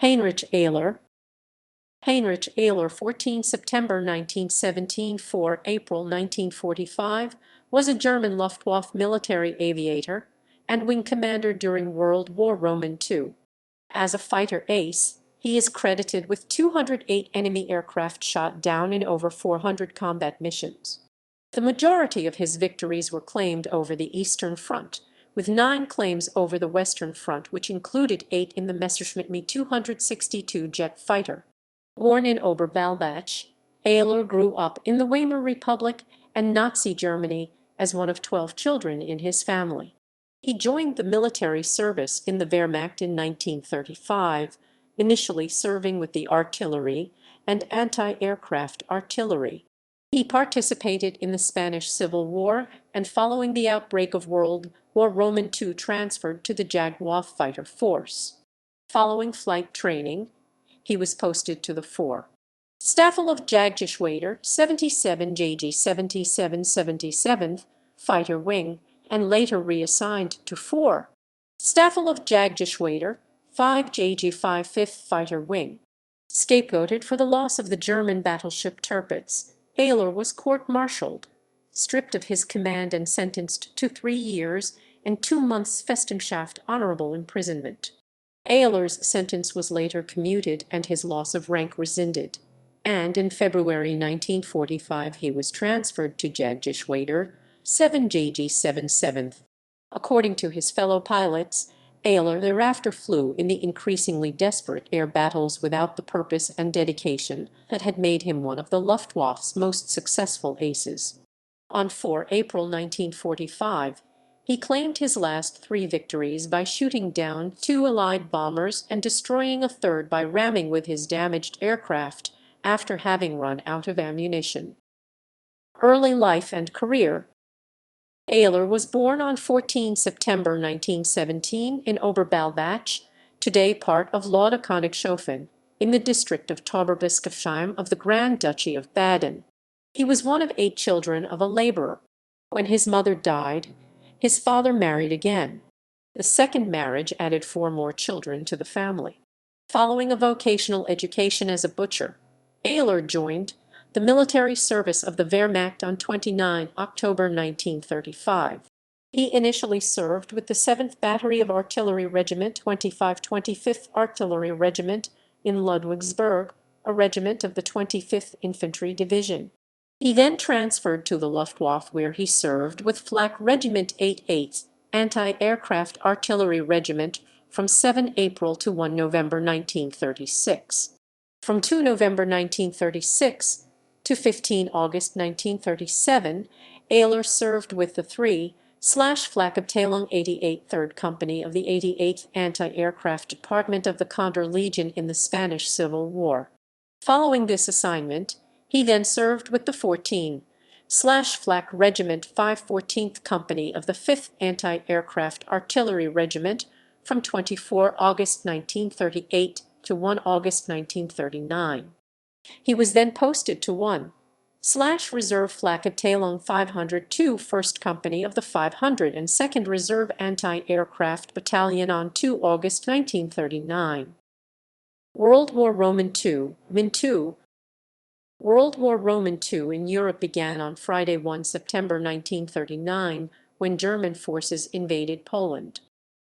Heinrich Ehrler. Heinrich Ehrler, 14 September 1917 – 4 April 1945, was a German Luftwaffe military aviator and wing commander during World War II. As a fighter ace, he is credited with 208 enemy aircraft shot down in over 400 combat missions. The majority of his victories were claimed over the Eastern Front, with 9 claims over the Western Front, which included 8 in the Messerschmitt Me 262 jet fighter. Born in Oberbalbach, Ehrler grew up in the Weimar Republic and Nazi Germany as one of 12 children in his family. He joined the military service in the Wehrmacht in 1935, initially serving with the artillery and anti-aircraft artillery. He participated in the Spanish Civil War and following the outbreak of World War II transferred to the Jagdwaffe fighter force. Following flight training, he was posted to the 4. Staffel of Jagdgeschwader 77 JG 77 Fighter Wing, and later reassigned to 4. Staffel of Jagdgeschwader 5 JG 5 5th Fighter Wing. Scapegoated for the loss of the German battleship Tirpitz, Ehrler was court-martialed, stripped of his command and sentenced to 3 years and 2 months Festungshaft honorable imprisonment. Ehrler's sentence was later commuted and his loss of rank rescinded, and in February 1945 he was transferred to Jagdgeschwader 7 JG 7. According to his fellow pilots, Ehrler thereafter flew in the increasingly desperate air battles without the purpose and dedication that had made him one of the Luftwaffe's most successful aces. On 4 April 1945, he claimed his last 3 victories by shooting down 2 Allied bombers and destroying a third by ramming with his damaged aircraft after having run out of ammunition. Early life and career. Ehrler was born on 14 September 1917 in Oberbalbach, today part of Lauda-Königshofen, in the district of Tauberbischofsheim of the Grand Duchy of Baden. He was one of 8 children of a laborer. When his mother died, his father married again. The second marriage added 4 more children to the family. Following a vocational education as a butcher, Ehrler joined the military service of the Wehrmacht on 29 October 1935. He initially served with the 7th Battery of Artillery Regiment 2525th Artillery Regiment in Ludwigsburg, a regiment of the 25th Infantry Division. He then transferred to the Luftwaffe, where he served with Flak Regiment 88th Anti-Aircraft Artillery Regiment from 7 April to 1 November 1936. From 2 November 1936 to 15 August 1937, Ehrler served with the 3/Flakabteilung 88 3rd Company of the 88th Anti-Aircraft Department of the Condor Legion in the Spanish Civil War. Following this assignment, he then served with the 14/Flak Regiment 514th Company of the 5th Anti-Aircraft Artillery Regiment from 24 August 1938 to 1 August 1939. He was then posted to 1/Reserve Flakabteilung 502 1st Company of the 502nd Reserve Anti-Aircraft Battalion on 2 August 1939. World War II. World War II in Europe began on Friday 1 September 1939 when German forces invaded Poland.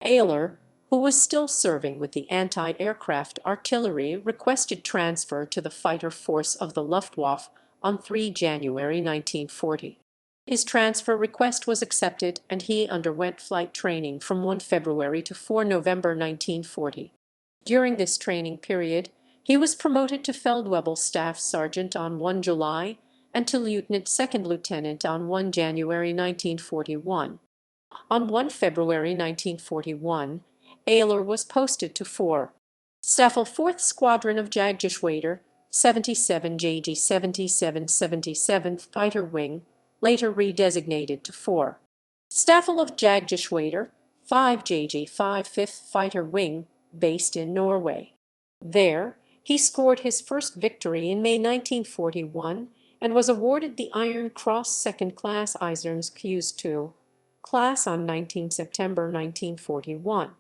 Ehrler, who was still serving with the anti-aircraft artillery, requested transfer to the fighter force of the Luftwaffe on 3 January 1940. His transfer request was accepted and he underwent flight training from 1 February to 4 November 1940. During this training period, he was promoted to Feldwebel Staff Sergeant on 1 July and to Lieutenant Second Lieutenant on 1 January 1941. On 1 February 1941, Ehrler was posted to 4. Staffel 4th Squadron of Jagdgeschwader 77 JG 77 Fighter Wing, later redesignated to 4. Staffel of Jagdgeschwader 5 JG 5 5th Fighter Wing, based in Norway. There, he scored his first victory in May 1941 and was awarded the Iron Cross Second Class Eisernes II class on 19 September 1941.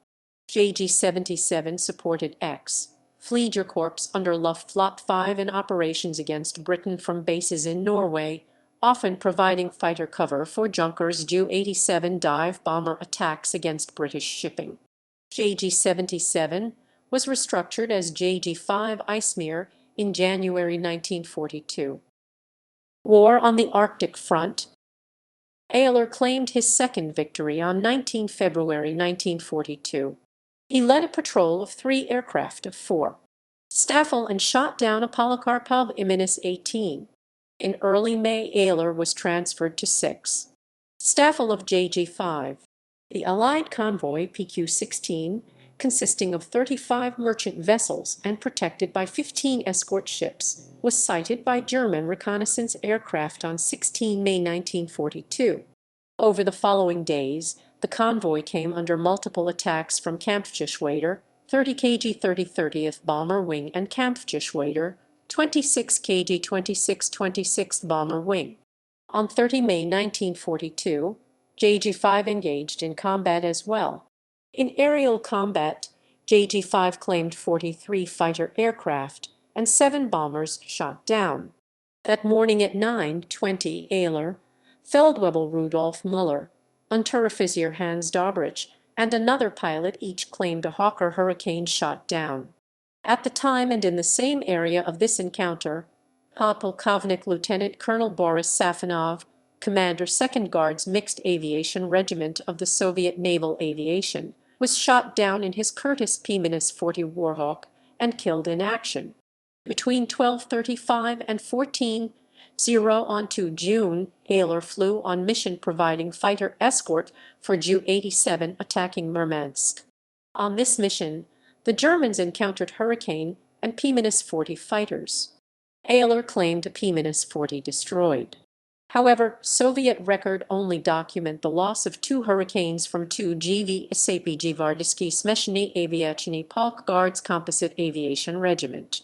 JG 77 supported X. Fliegerkorps under Luftflotte 5 in operations against Britain from bases in Norway, often providing fighter cover for Juncker's Ju-87 dive bomber attacks against British shipping. JG-77 was restructured as JG-5 Icemere in January 1942. War on the Arctic Front. Ehrler claimed his second victory on 19 February 1942. He led a patrol of 3 aircraft of 4 Staffel and shot down a Polikarpov I-18. In early May, Ehrler was transferred to 6 Staffel of JG-5. The Allied convoy PQ-16, consisting of 35 merchant vessels and protected by 15 escort ships, was sighted by German reconnaissance aircraft on 16 May 1942. Over the following days, the convoy came under multiple attacks from Kampfgeschwader, 30 kg 30th Bomber Wing, and Kampfgeschwader, 26 kg 26th Bomber Wing. On 30 May 1942, JG-5 engaged in combat as well. In aerial combat, JG-5 claimed 43 fighter aircraft and 7 bombers shot down. That morning at 9:20, Ehrler, Feldwebel Rudolf Müller, Unteroffizier Hans Dobrich, and another pilot each claimed a Hawker Hurricane shot down. At the time and in the same area of this encounter, Podpolkovnik Lieutenant Colonel Boris Safonov, Commander 2nd Guards Mixed Aviation Regiment of the Soviet Naval Aviation, was shot down in his Curtiss P-40 Warhawk and killed in action. Between 12:35 and 14:00 on 2 June, Ehrler flew on mission providing fighter escort for Ju-87 attacking Murmansk. On this mission, the Germans encountered Hurricane and P-40 fighters. Ehrler claimed P-40 destroyed. However, Soviet record only document the loss of 2 Hurricanes from 2 GV SAPG Gvardiski Smeshny Aviachiny Polk Guards Composite Aviation Regiment.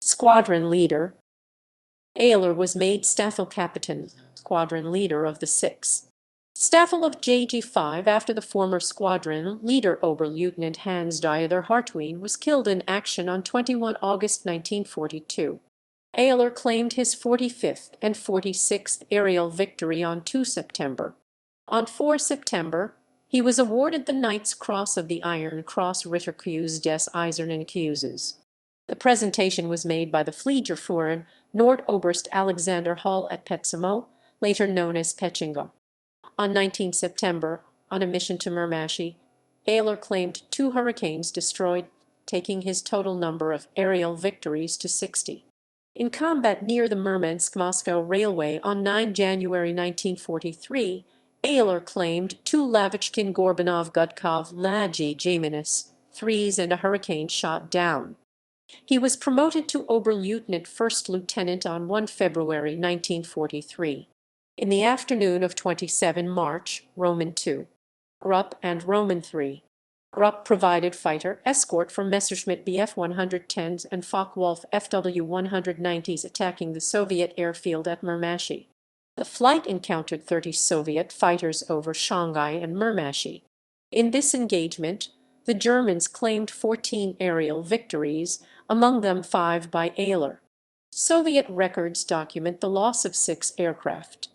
Squadron Leader. Ehrler was made Staffelkapitän, squadron leader of the 6 Staffel of JG-5 after the former squadron leader Oberleutnant Hans Dieter Hartween was killed in action on 21 August 1942. Ehrler claimed his 45th and 46th aerial victory on 2 September. On 4 September, he was awarded the Knight's Cross of the Iron Cross Ritterkreuz des Eisernen Kreuzes. The presentation was made by the Fliegerführer Nordoberst Alexander Hall at Petsamo, later known as Pechinga. On 19 September, on a mission to Murmansk, Ehrler claimed 2 Hurricanes destroyed, taking his total number of aerial victories to 60. In combat near the Murmansk-Moscow Railway on 9 January 1943, Ehrler claimed 2 Lavochkin-Gorbanov-Gudkov Laji Jimenez 3s and a Hurricane shot down. He was promoted to Oberleutnant First Lieutenant on 1 February 1943. In the afternoon of 27 March, Roman II, Grupp and Roman III. Grupp provided fighter escort for Messerschmitt Me F-110s and Focke-Wulf FW-190s attacking the Soviet airfield at Murmansk. The flight encountered 30 Soviet fighters over Shanghai and Murmansk. In this engagement, the Germans claimed 14 aerial victories, among them 5 by Ehrler. Soviet records document the loss of 6 aircraft.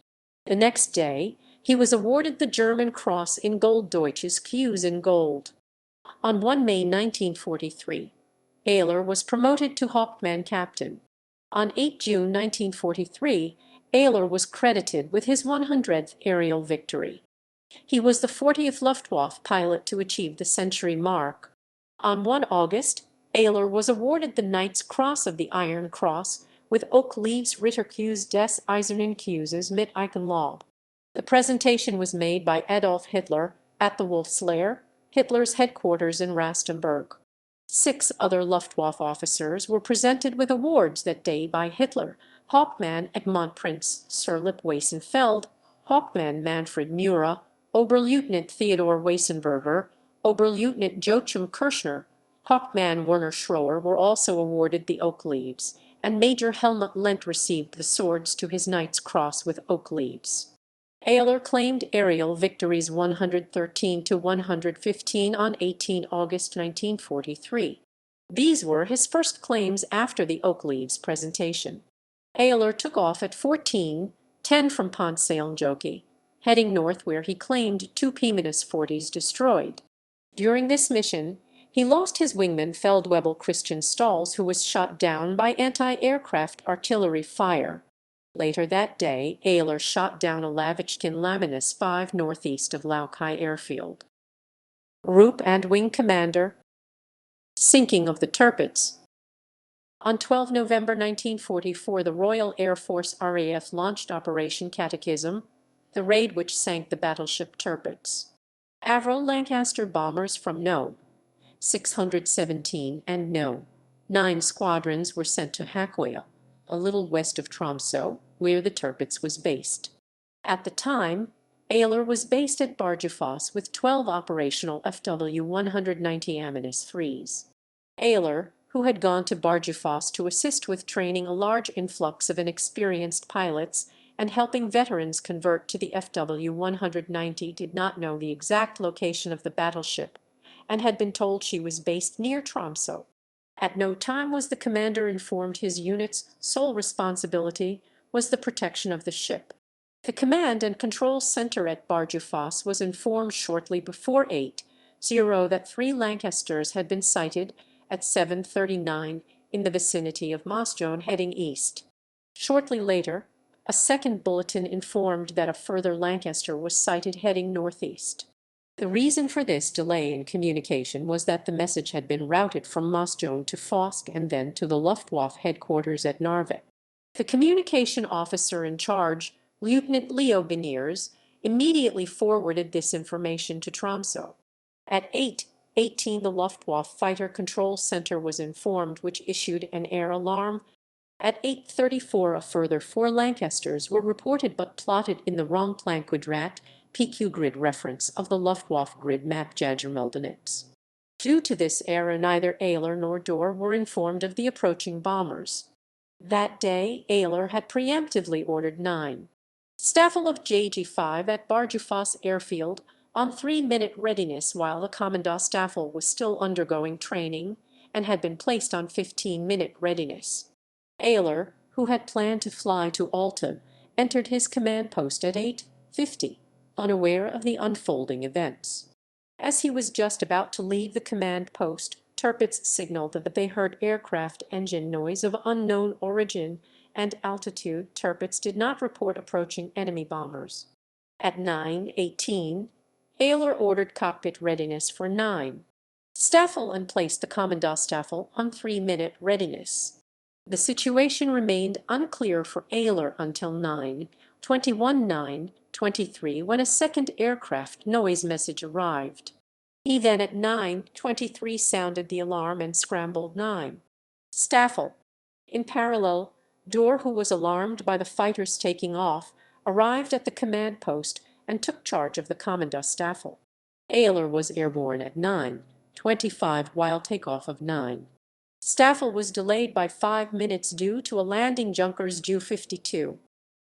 The next day, he was awarded the German Cross in Gold Deutsches Kreuz in Gold. On 1 May 1943, Ehrler was promoted to Hauptmann Captain. On 8 June 1943, Ehrler was credited with his 100th aerial victory. He was the 40th Luftwaffe pilot to achieve the century mark. On 1 August, Ehrler was awarded the Knight's Cross of the Iron Cross with Oak Leaves Ritterkreuz des Eisernen Kreuzes mit Eichenlaub. The presentation was made by Adolf Hitler at the Wolf's Lair, Hitler's headquarters in Rastenburg. 6 other Luftwaffe officers were presented with awards that day by Hitler: Hauptmann Egmont Prince Sir Lip Weissenfeld, Hauptmann Manfred Mura, Oberleutnant Theodor Weissenberger, Oberleutnant Joachim Kirschner, Hauptmann Werner Schroer were also awarded the Oak Leaves, and Major Helmut Lent received the swords to his Knight's Cross with Oak Leaves. Ehrler claimed aerial victories 113 to 115 on 18 August 1943. These were his first claims after the oak leaves presentation. Ehrler took off at 14:10 from Ponce-on-Joki, heading north where he claimed two P-40s destroyed. During this mission, he lost his wingman Feldwebel Christian Stahls, who was shot down by anti-aircraft artillery fire. Later that day, Ehrler shot down a Lavochkin Laminus 5 northeast of Laukai airfield. Roop and Wing Commander. Sinking of the Tirpitz. On 12 November 1944, the Royal Air Force RAF launched Operation Catechism, the raid which sank the battleship Tirpitz. Avro Lancaster bombers from No. 617 and No. 9 squadrons were sent to Hakoya, a little west of Tromsø, where the Tirpitz was based. At the time, Ehrler was based at Bardufoss with 12 operational FW-190 Ammonus 3s. Ehrler, who had gone to Bardufoss to assist with training a large influx of inexperienced pilots and helping veterans convert to the FW-190, did not know the exact location of the battleship and had been told she was based near Tromsø. At no time was the commander informed his unit's sole responsibility was the protection of the ship. The command and control center at Bardufoss was informed shortly before 8:00 that 3 Lancasters had been sighted at 7:39 in the vicinity of Mosjøen heading east. Shortly later, a second bulletin informed that a further Lancaster was sighted heading northeast. The reason for this delay in communication was that the message had been routed from Mosjøen to Fosk and then to the Luftwaffe headquarters at Narvik. The communication officer in charge, Lieutenant Leo Beniers, immediately forwarded this information to Tromsø. At 8:18 the Luftwaffe Fighter Control Center was informed, which issued an air alarm. At 8:34 a further 4 Lancasters were reported but plotted in the wrong Planquadrat PQ grid reference of the Luftwaffe grid map Jagermeldonitz. Due to this error, neither Ehrler nor Dorr were informed of the approaching bombers. That day, Ehrler had preemptively ordered 9 Staffel of Jagdgeschwader at Bardufoss airfield on 3-minute readiness while the Commandant Staffel was still undergoing training and had been placed on 15-minute readiness. Ehrler, who had planned to fly to Alta, entered his command post at 8:50, unaware of the unfolding events. As he was just about to leave the command post, Tirpitz signaled that they heard aircraft engine noise of unknown origin and altitude. Tirpitz did not report approaching enemy bombers. At 9:18, Ehrler ordered cockpit readiness for 9 Staffel and placed the Commandant Staffel on 3-minute readiness. The situation remained unclear for Ehrler until 9:23 when a second aircraft noise message arrived. He then at 9:23 sounded the alarm and scrambled 9 Staffel. In parallel, Dorr, who was alarmed by the fighters taking off, arrived at the command post and took charge of the Commandant Staffel. Ehrler was airborne at 9:25 while takeoff of 9 Staffel was delayed by 5 minutes due to a landing Junkers Ju-52.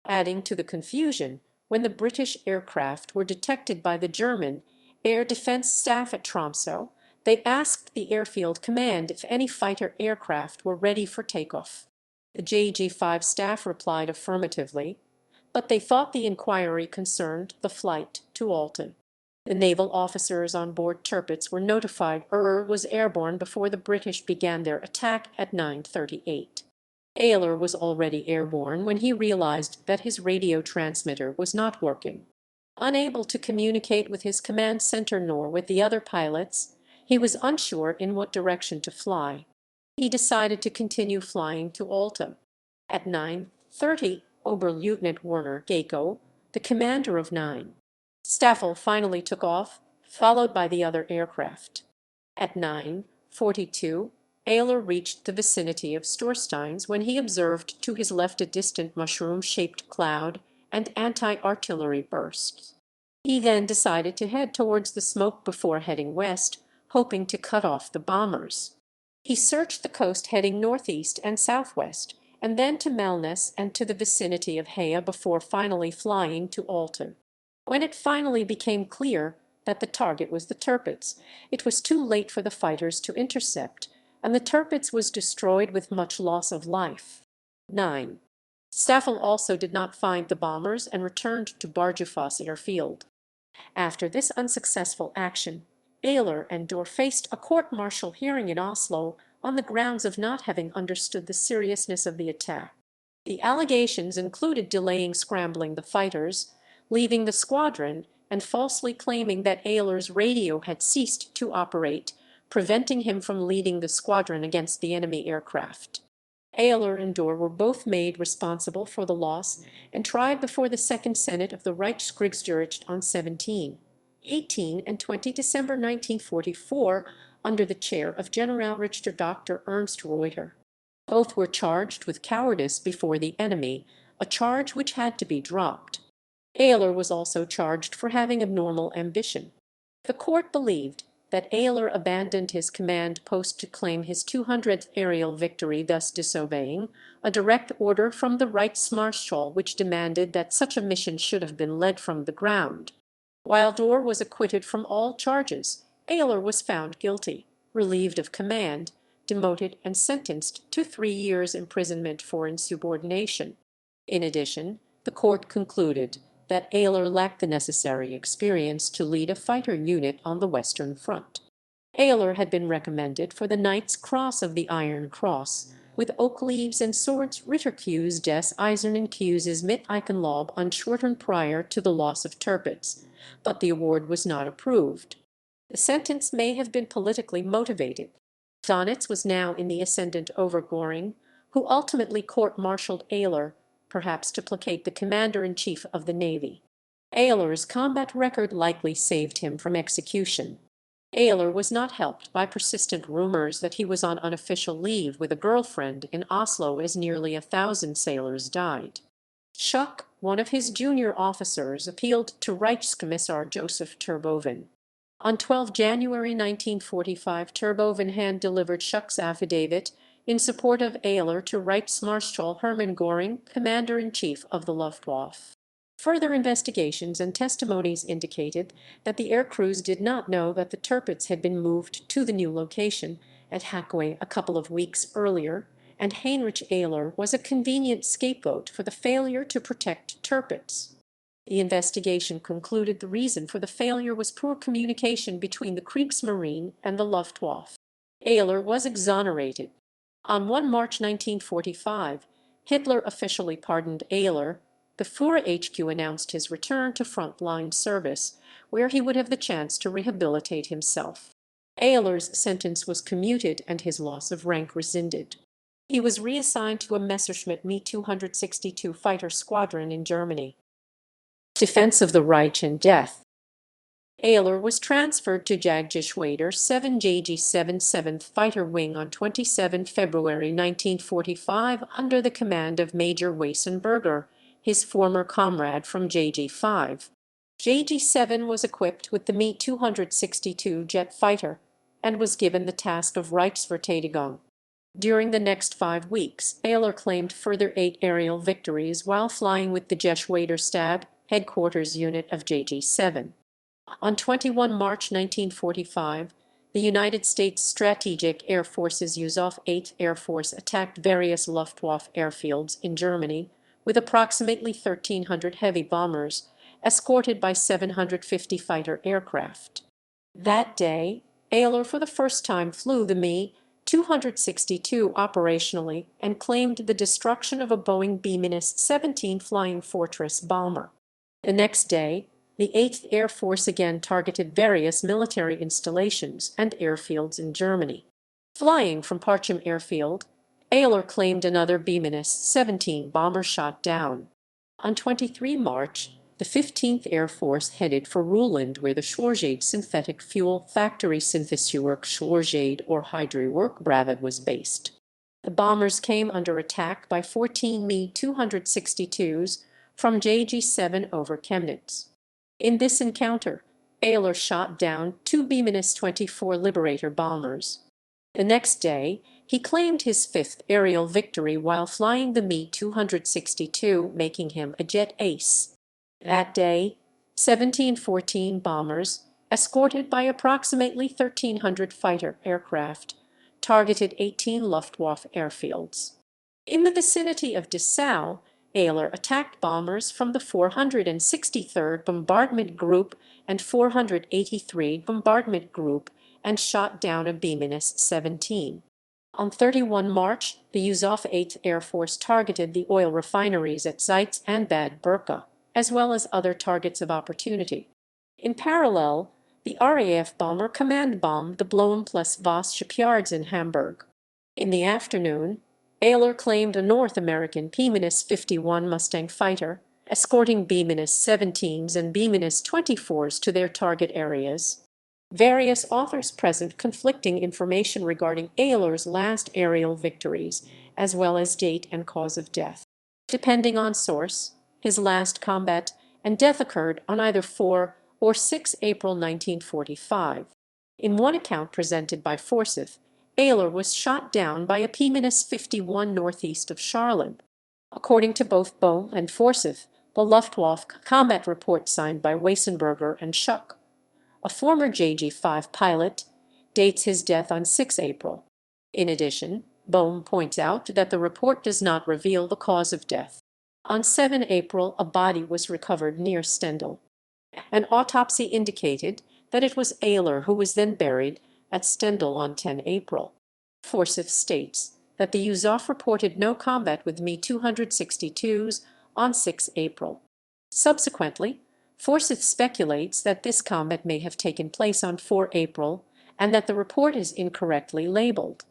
Adding to the confusion, when the British aircraft were detected by the German Air Defense Staff at Tromsø, they asked the airfield command if any fighter aircraft were ready for takeoff. The JG-5 staff replied affirmatively, but they thought the inquiry concerned the flight to Alton. The naval officers on board Tirpitz were notified Ehrler was airborne before the British began their attack at 9:38. Ehrler was already airborne when he realized that his radio transmitter was not working. Unable to communicate with his command center nor with the other pilots, he was unsure in what direction to fly. He decided to continue flying to Alta. At 9:30, Oberleutnant Werner Gako, the commander of 9 Staffel, finally took off, followed by the other aircraft. At 9:42, Ehrler reached the vicinity of Storsteins when he observed to his left a distant mushroom-shaped cloud and anti-artillery bursts. He then decided to head towards the smoke before heading west, hoping to cut off the bombers. He searched the coast heading northeast and southwest, and then to Malnes and to the vicinity of Hea before finally flying to Alton. When it finally became clear that the target was the Tirpitz, it was too late for the fighters to intercept, and the Tirpitz was destroyed with much loss of life. 9. Staffel also did not find the bombers and returned to Bardufoss airfield. After this unsuccessful action, Ehrler and Dorr faced a court-martial hearing in Oslo on the grounds of not having understood the seriousness of the attack. The allegations included delaying scrambling the fighters, leaving the squadron, and falsely claiming that Ehrler's radio had ceased to operate, preventing him from leading the squadron against the enemy aircraft. Ehrler and Dorr were both made responsible for the loss and tried before the Second Senate of the Reichskriegsgericht on 17, 18, and 20 December 1944 under the chair of Generalrichter Dr. Ernst Reuter. Both were charged with cowardice before the enemy, a charge which had to be dropped. Ehrler was also charged for having abnormal ambition. The court believed that Ehrler abandoned his command post to claim his 200th aerial victory, thus disobeying a direct order from the Reichsmarschall which demanded that such a mission should have been led from the ground. While Dorr was acquitted from all charges, Ehrler was found guilty, relieved of command, demoted, and sentenced to 3 years' imprisonment for insubordination. In addition, the court concluded that Ehrler lacked the necessary experience to lead a fighter unit on the Western Front. Ehrler had been recommended for the Knight's Cross of the Iron Cross, with oak leaves and swords Ritterkreuz des Eisernen Kreuzes mit Eichenlaub unshortened prior to the loss of Tirpitz, but the award was not approved. The sentence may have been politically motivated. Donitz was now in the ascendant over Göring, who ultimately court-martialed Ehrler, perhaps to placate the commander-in-chief of the Navy. Ehrler's combat record likely saved him from execution. Ehrler was not helped by persistent rumors that he was on unofficial leave with a girlfriend in Oslo as nearly 1,000 sailors died. Schuck, one of his junior officers, appealed to Reichskommissar Joseph Terboven. On 12 January 1945, Terboven hand-delivered Schuck's affidavit in support of Ehrler to Reichsmarschall Hermann Göring, Commander-in-Chief of the Luftwaffe. Further investigations and testimonies indicated that the air crews did not know that the Tirpitz had been moved to the new location at Hackaway a couple of weeks earlier, and Heinrich Ehrler was a convenient scapegoat for the failure to protect Tirpitz. The investigation concluded the reason for the failure was poor communication between the Kriegsmarine and the Luftwaffe. Ehrler was exonerated. On 1 March 1945, Hitler officially pardoned Ehrler. The Führer HQ announced his return to front-line service, where he would have the chance to rehabilitate himself. Ehrler's sentence was commuted and his loss of rank rescinded. He was reassigned to a Messerschmitt Me 262 fighter squadron in Germany. Defense of the Reich and death. Ehrler was transferred to Jagdgeschwader 7 JG7 7th Fighter Wing on 27 February 1945 under the command of Major Weissenberger, his former comrade from JG5. JG7 was equipped with the Me 262 jet fighter and was given the task of Reichsverteidigung. During the next 5 weeks, Ehrler claimed further 8 aerial victories while flying with the Geschwader Stab headquarters unit of JG7. On 21 March 1945, the United States Strategic Air Force's USAF 8th Air Force attacked various Luftwaffe airfields in Germany with approximately 1,300 heavy bombers, escorted by 750 fighter aircraft. That day, Ehrler for the first time flew the Me 262 operationally and claimed the destruction of a Boeing B-17 Flying Fortress bomber. The next day, the 8th Air Force again targeted various military installations and airfields in Germany. Flying from Parchim Airfield, Ehrler claimed another B-17 bomber shot down. On 23 March, the 15th Air Force headed for Ruhland, where the Schwarzschild synthetic fuel factory Syntheswerk Schwarzschild or Hydrowork Bravid was based. The bombers came under attack by 14 Me 262s from JG7 over Chemnitz. In this encounter, Ehrler shot down 2 B-24 Liberator bombers. The next day, he claimed his 5th aerial victory while flying the Me 262, making him a jet ace. That day, 1714 bombers, escorted by approximately 1,300 fighter aircraft, targeted 18 Luftwaffe airfields. In the vicinity of Dessau, Ehrler attacked bombers from the 463rd Bombardment Group and 483 Bombardment Group and shot down a B-17. On 31 March, the USAF 8th Air Force targeted the oil refineries at Zeitz and Bad Berka, as well as other targets of opportunity. In parallel, the RAF bomber command bombed the Blohm plus Voss shipyards in Hamburg. In the afternoon, Ehrler claimed a North American P-51 Mustang fighter, escorting B-17s and B-24s to their target areas. Various authors present conflicting information regarding Ehrler's last aerial victories, as well as date and cause of death. Depending on source, his last combat and death occurred on either 4 or 6 April 1945. In one account presented by Forsyth, Ehrler was shot down by a P-51 northeast of Charlin. According to both Bohm and Forsyth, the Luftwaffe combat report signed by Weissenberger and Schuck, a former JG-5 pilot, dates his death on 6 April. In addition, Bohm points out that the report does not reveal the cause of death. On 7 April, a body was recovered near Stendal. An autopsy indicated that it was Ehrler who was then buried at Stendal on 10 April. Forsyth states that the USAF reported no combat with Me-262s on 6 April. Subsequently, Forsyth speculates that this combat may have taken place on 4 April and that the report is incorrectly labeled.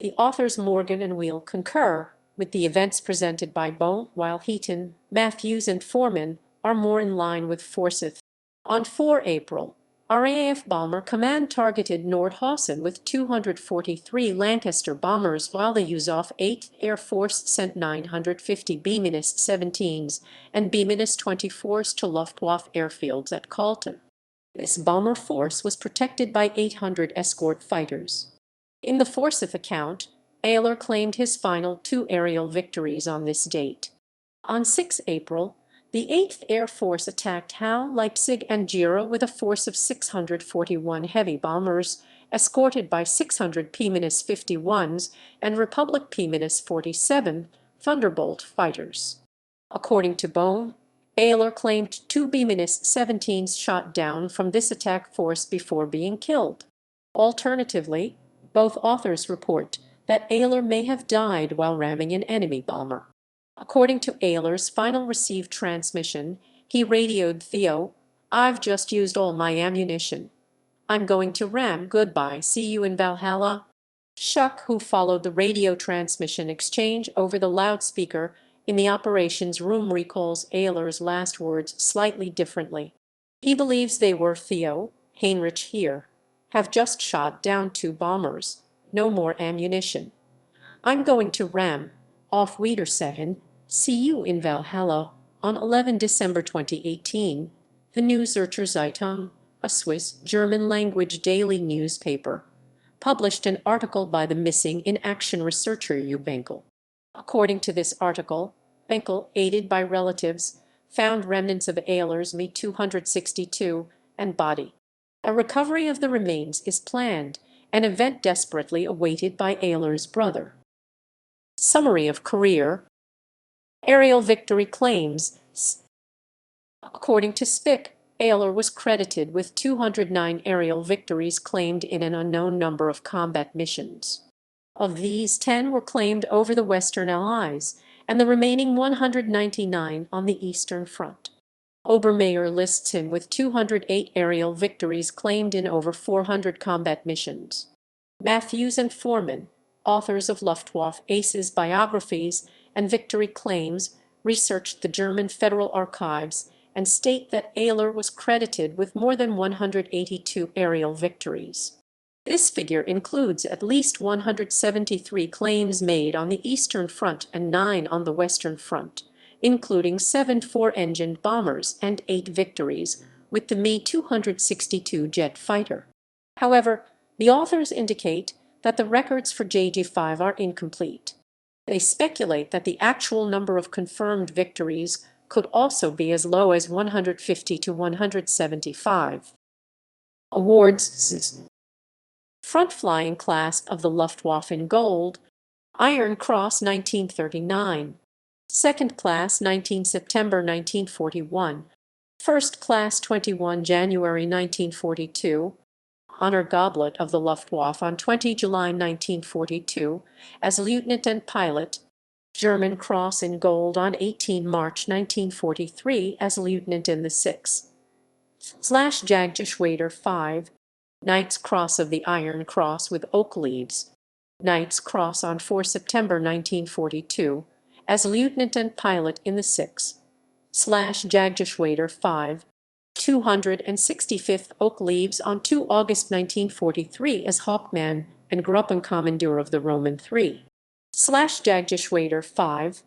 The authors Morgan and Wheel concur with the events presented by Bohm, while Heaton, Matthews, and Foreman are more in line with Forsyth. On 4 April, RAF bomber command targeted Nordhausen with 243 Lancaster bombers, while the USAF 8th Air Force sent 950 B-17s and B-24s to Luftwaffe airfields at Calton. This bomber force was protected by 800 escort fighters. In the Forsyth account, Ehrler claimed his final 2 aerial victories on this date. On 6 April, the 8th Air Force attacked Halle, Leipzig, and Gera with a force of 641 heavy bombers, escorted by 600 P-51s and Republic P-47 Thunderbolt fighters. According to Bohm, Ehrler claimed 2 B-17s shot down from this attack force before being killed. Alternatively, both authors report that Ehrler may have died while ramming an enemy bomber. According to Ehrler's final received transmission, he radioed Theo, "I've just used all my ammunition. I'm going to ram, goodbye, see you in Valhalla." Schuck, who followed the radio transmission exchange over the loudspeaker in the operations room, recalls Ehrler's last words slightly differently. He believes they were, "Theo, Heinrich here. Have just shot down 2 bombers. No more ammunition. I'm going to ram. Auf Wiedersehen. See you in Valhalla." On 11 December 2018, the Neusserscher Zeitung, a Swiss German-language daily newspaper, published an article by the missing in action researcher U. Benkel. According to this article, Benkel, aided by relatives, found remnants of Ehrler's Me-262 and body. A recovery of the remains is planned, an event desperately awaited by Ehrler's brother. Summary of career. Aerial victory claims. According to Spick, Ehrler was credited with 209 aerial victories claimed in an unknown number of combat missions. Of these, 10 were claimed over the Western Allies, and the remaining 199 on the Eastern Front. Obermayer lists him with 208 aerial victories claimed in over 400 combat missions. Matthews and Foreman, authors of Luftwaffe Aces biographies and victory claims, researched the German Federal Archives and state that Ehrler was credited with more than 182 aerial victories. This figure includes at least 173 claims made on the Eastern Front and 9 on the Western Front, including 7 4-engined bombers and 8 victories with the Me-262 jet fighter. However, the authors indicate that the records for JG-5 are incomplete. They speculate that the actual number of confirmed victories could also be as low as 150 to 175. Awards. Front Flying Class of the Luftwaffe in Gold, Iron Cross 1939, Second Class 19 September 1941, First Class 21 January 1942, Honor Goblet of the Luftwaffe on 20 July 1942 as Lieutenant and Pilot, German Cross in Gold on 18 March 1943 as Lieutenant in the 6th Jagdgeschwader 5, Knight's Cross of the Iron Cross with Oak Leaves, Knight's Cross on 4 September 1942 as Lieutenant and Pilot in the 6th Jagdgeschwader 5, 265th Oak Leaves on 2 August 1943 as Hauptmann and Gruppenkommandeur of the Roman 3 Jagdgeschwader 5,